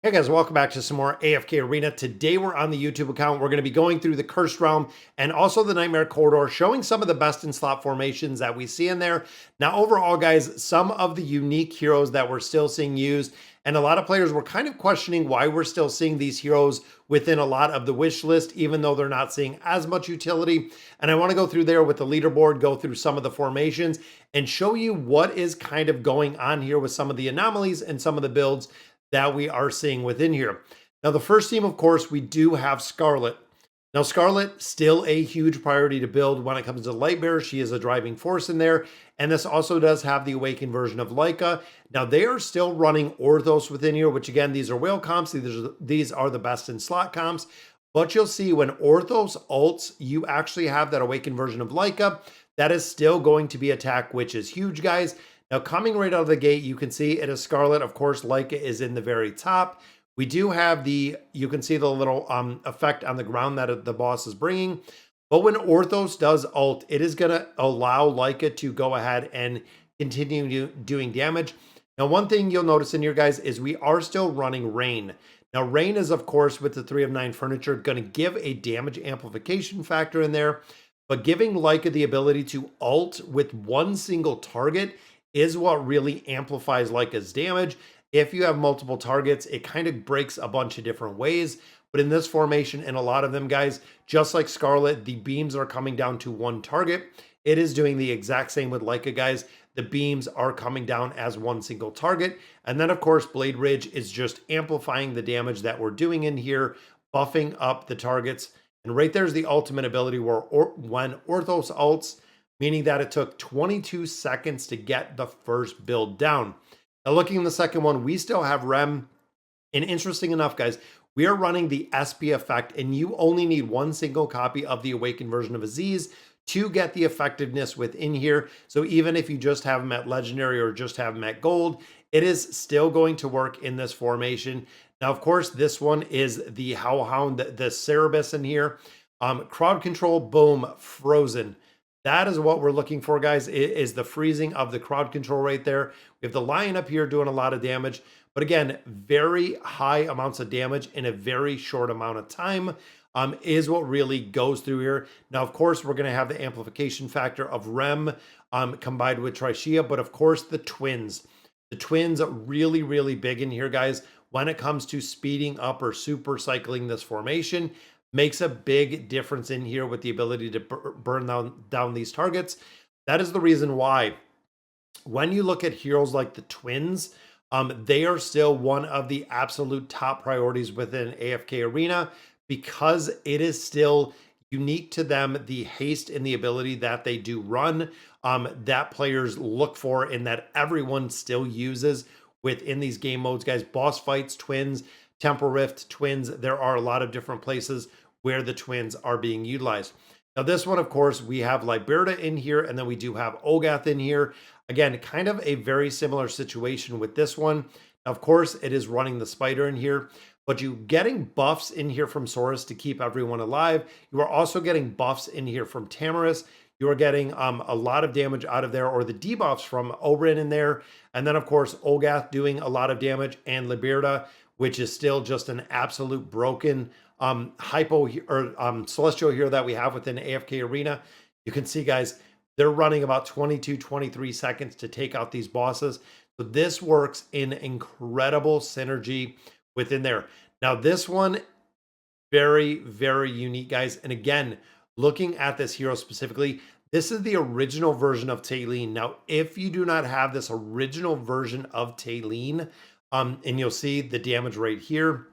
Hey guys, welcome back to some more AFK Arena. Today we're on the YouTube account. We're going to be going through the Cursed Realm and also the Nightmare Corridor, showing some of the best in slot formations that we see in there. Now overall guys, some of the unique heroes that we're still seeing used, and a lot of players were kind of questioning why we're still seeing these heroes within a lot of the wish list, even though they're not seeing as much utility. And I want to go through there with the leaderboard, go through some of the formations, and show you what is kind of going on here with some of the anomalies and some of the builds that we are seeing within here. Now, the first team, of course, we do have Scarlet. Now, Scarlet, still a huge priority to build when it comes to Lightbearer. She is a driving force in there. And this also does have the Awakened version of Leica. Now, they are still running Orthos within here, which again, these are whale comps. These are the best in slot comps. But you'll see when Orthos ults, you actually have that Awakened version of Leica. That is still going to be attack, which is huge, guys. Now, coming right out of the gate, you can see it is Scarlet. Of course, Leica is in the very top. We do have you can see the little effect on the ground that the boss is bringing. But when Orthos does ult, it is going to allow Leica to go ahead and continue doing damage. Now, one thing you'll notice in here, guys, is we are still running Rain. Now, Rain is, of course, with the 3 of 9 furniture, going to give a damage amplification factor in there. But giving Leica the ability to ult with one single target is what really amplifies Leica's damage. If you have multiple targets, it kind of breaks a bunch of different ways. But in this formation, and a lot of them, guys, just like Scarlet, the beams are coming down to one target. It is doing the exact same with Leica, guys. The beams are coming down as one single target. And then, of course, Blade Ridge is just amplifying the damage that we're doing in here, buffing up the targets. And right there's the ultimate ability where when Orthos ults, meaning that it took 22 seconds to get the first build down. Now, looking in the second one, we still have Rem. And interesting enough, guys, we are running the SP effect, and you only need one single copy of the Awakened version of Aziz to get the effectiveness within here. So even if you just have him at Legendary or just have him at Gold, it is still going to work in this formation. Now, of course, this one is the Howlhound, the Cerebus in here. Crowd control, boom, frozen. That is what we're looking for, guys, is the freezing of the crowd control right there. We have the lion up here doing a lot of damage. But again, very high amounts of damage in a very short amount of time is what really goes through here. Now, of course, we're going to have the amplification factor of Rem combined with Trishea. But of course, the twins. The twins are really, really big in here, guys, when it comes to speeding up or super cycling this formation. Makes a big difference in here with the ability to burn down these targets. That is the reason why when you look at heroes like the twins, they are still one of the absolute top priorities within AFK Arena because it is still unique to them, the haste and the ability that they do run, that players look for and that everyone still uses within these game modes, guys. Boss fights, twins, Temporal Rift, twins. There are a lot of different places where the twins are being utilized. Now, this one, of course, we have Liberta in here, and then we do have Olgath in here. Again, kind of a very similar situation with this one. Now, of course, it is running the spider in here, but you getting buffs in here from Saurus to keep everyone alive. You are also getting buffs in here from Tamaris. You are getting a lot of damage out of there, or the debuffs from Oberyn in there. And then, of course, Olgath doing a lot of damage, and Liberta, which is still just an absolute broken hypo or celestial hero that we have within AFK Arena. You can see, guys, they're running about 22, 23 seconds to take out these bosses. So this works in incredible synergy within there. Now, this one, very, very unique, guys. And again, looking at this hero specifically, this is the original version of Talene. Now, if you do not have this original version of Talene, and you'll see the damage right here.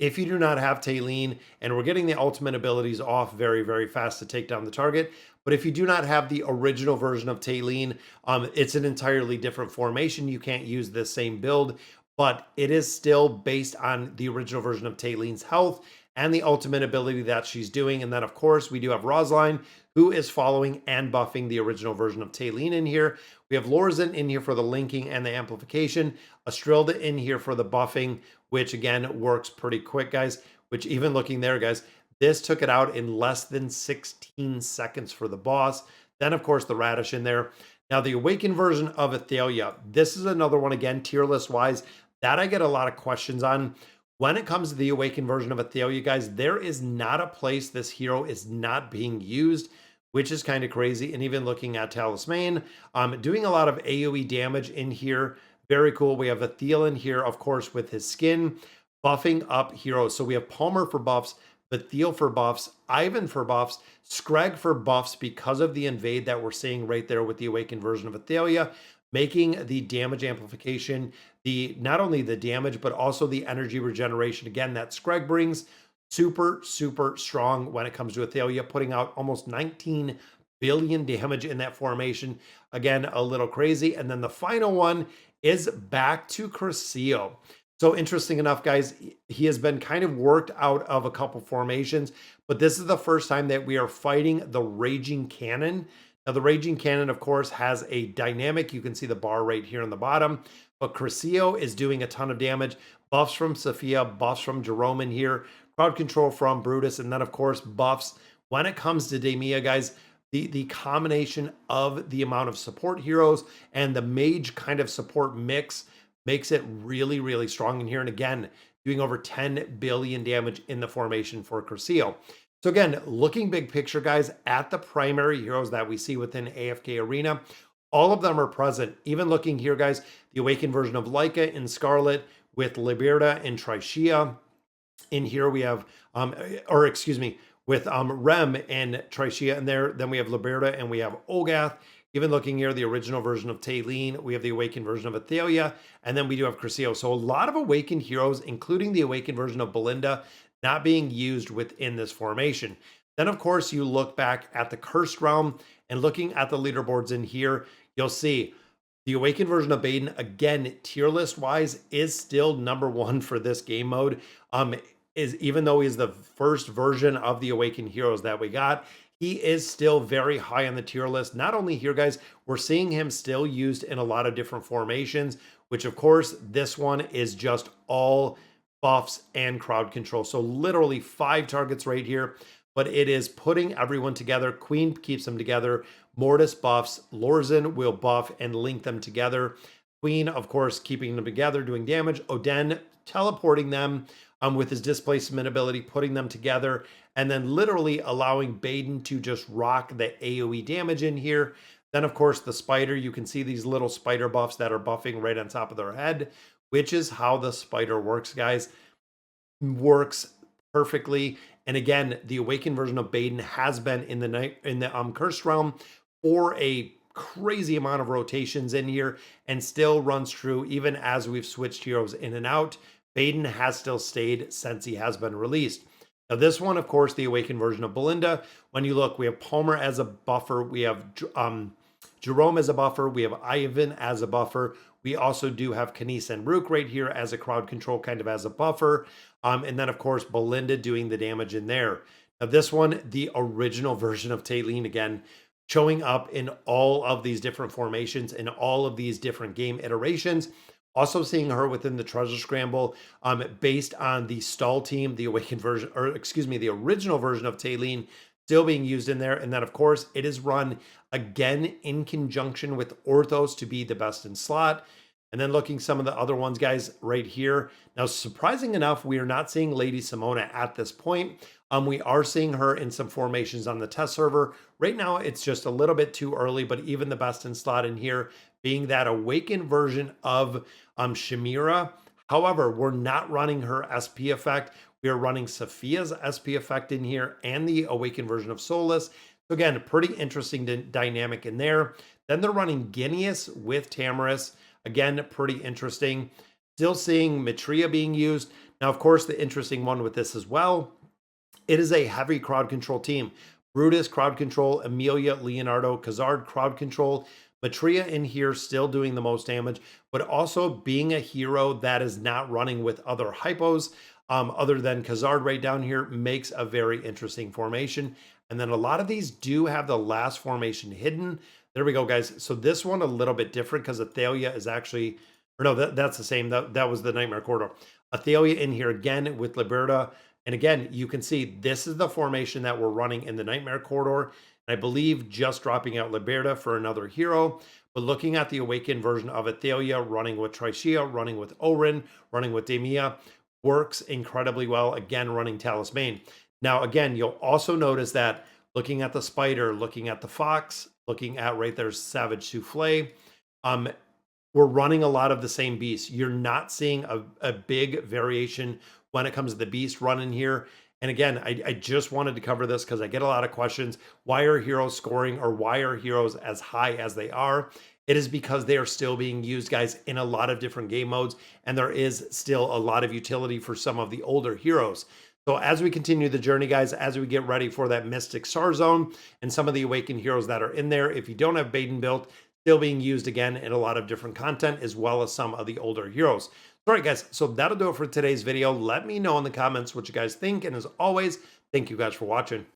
If you do not have Talene, and we're getting the ultimate abilities off very, very fast to take down the target, but if you do not have the original version of Talene, it's an entirely different formation. You can't use the same build, but it is still based on the original version of Talene's health and the ultimate ability that she's doing. And then, of course, we do have Rosline, who is following and buffing the original version of Talene in here. We have Lorzin in here for the linking and the amplification. Astrilda in here for the buffing, which again works pretty quick, guys. Which even looking there, guys, this took it out in less than 16 seconds for the boss. Then, of course, the Radish in there. Now, the Awakened version of Athalia. This is another one, again, tier list wise. That I get a lot of questions on. When it comes to the awakened version of Athalia, guys, there is not a place this hero is not being used, which is kind of crazy. And even looking at Talisman, doing a lot of AoE damage in here. Very cool. We have Athiel in here, of course, with his skin, buffing up heroes. So we have Palmer for buffs, Bathiel for buffs, Ivan for buffs, Scrag for buffs because of the invade that we're seeing right there with the awakened version of Athalia, making the damage amplification, the not only the damage, but also the energy regeneration. Again, that Scrag brings super, super strong when it comes to Athalia, putting out almost 19 billion damage in that formation. Again, a little crazy. And then the final one is back to Crescio. So interesting enough, guys, he has been kind of worked out of a couple formations, but this is the first time that we are fighting the Raging Cannon. Now, the Raging Cannon, of course, has a dynamic. You can see the bar right here on the bottom, but Crescio is doing a ton of damage. Buffs from Sophia, buffs from Jerome in here, crowd control from Brutus, and then, of course, buffs. When it comes to Demia, guys, the combination of the amount of support heroes and the mage kind of support mix makes it really, really strong in here. And again, doing over 10 billion damage in the formation for Crescio. So again, looking big picture, guys, at the primary heroes that we see within AFK Arena, all of them are present. Even looking here, guys, the awakened version of Leica in Scarlet with Liberta and Tricia. In here we have, or excuse me, with Rem and Tricia in there. Then we have Liberta and we have Olgath. Even looking here, the original version of Taylene, we have the awakened version of Athalia, and then we do have Crescio. So a lot of awakened heroes, including the awakened version of Belinda, not being used within this formation. Then, of course, you look back at the Cursed Realm and looking at the leaderboards in here, you'll see the awakened version of Baden, again, tier list wise, is still #1 for this game mode. Is even though he's the first version of the awakened heroes that we got, he is still very high on the tier list. Not only here, guys, we're seeing him still used in a lot of different formations, which of course, this one is just all buffs and crowd control. So literally 5 targets right here, but it is putting everyone together. Queen keeps them together. Mortis buffs. Lorzen will buff and link them together. Queen, of course, keeping them together, doing damage. Oden teleporting them with his displacement ability, putting them together, and then literally allowing Baden to just rock the AoE damage in here. Then, of course, the spider, you can see these little spider buffs that are buffing right on top of their head, which is how the spider works, guys. Works perfectly. And again, the awakened version of Baden has been in the Cursed Realm for a crazy amount of rotations in here and still runs true even as we've switched heroes in and out. Baden has still stayed since he has been released. Now, this one, of course, the awakened version of Belinda. When you look, we have Palmer as a buffer. We have Jerome as a buffer. We have Ivan as a buffer. We also do have Kanice and Rook right here as a crowd control, kind of as a buffer. And then, of course, Belinda doing the damage in there. Now, this one, the original version of Taylene, again, showing up in all of these different formations, in all of these different game iterations. Also seeing her within the Treasure Scramble based on the stall team, the awakened version, or excuse me, the original version of Taylene still being used in there. And then, of course, it is run again in conjunction with Orthos to be the best in slot. And then looking some of the other ones, guys, right here. Now, surprising enough, we are not seeing Lady Simona at this point. We are seeing her in some formations on the test server. Right now, it's just a little bit too early, but even the best in slot in here being that awakened version of Shamira. However, we're not running her SP effect. We are running Sophia's SP effect in here and the awakened version of Solus. So again, a pretty interesting dynamic in there. Then they're running Guineas with Tamaris. Again, pretty interesting. Still seeing Matria being used. Now, of course, the interesting one with this as well, it is a heavy crowd control team. Brutus, crowd control. Amelia, Leonardo, Khazard, crowd control. Matria in here still doing the most damage, but also being a hero that is not running with other hypos other than Khazard right down here makes a very interesting formation. And then a lot of these do have the last formation hidden. There we go, guys. So this one a little bit different because Athalia is actually, or no, that's the same. That was the Nightmare Corridor. Athalia in here again with Liberta. And again, you can see this is the formation that we're running in the Nightmare Corridor. I believe just dropping out Liberta for another hero. But looking at the Awakened version of Athalia, running with Tricia, running with Orin, running with Demia, works incredibly well. Again, running Talisman. Now, again, you'll also notice that looking at the Spider, looking at the Fox, looking at right there's Savage Souffle, um, we're running a lot of the same beasts. You're not seeing a big variation when it comes to the beast running here. And again, I just wanted to cover this because I get a lot of questions. Why are heroes scoring, or why are heroes as high as they are? It is because they are still being used, guys, in a lot of different game modes. And there is still a lot of utility for some of the older heroes. So as we continue the journey, guys, as we get ready for that Mystic Star Zone and some of the Awakened heroes that are in there, if you don't have Baden built, still being used again in a lot of different content, as well as some of the older heroes. All right, guys, so that'll do it for today's video. Let me know in the comments what you guys think. And as always, thank you guys for watching.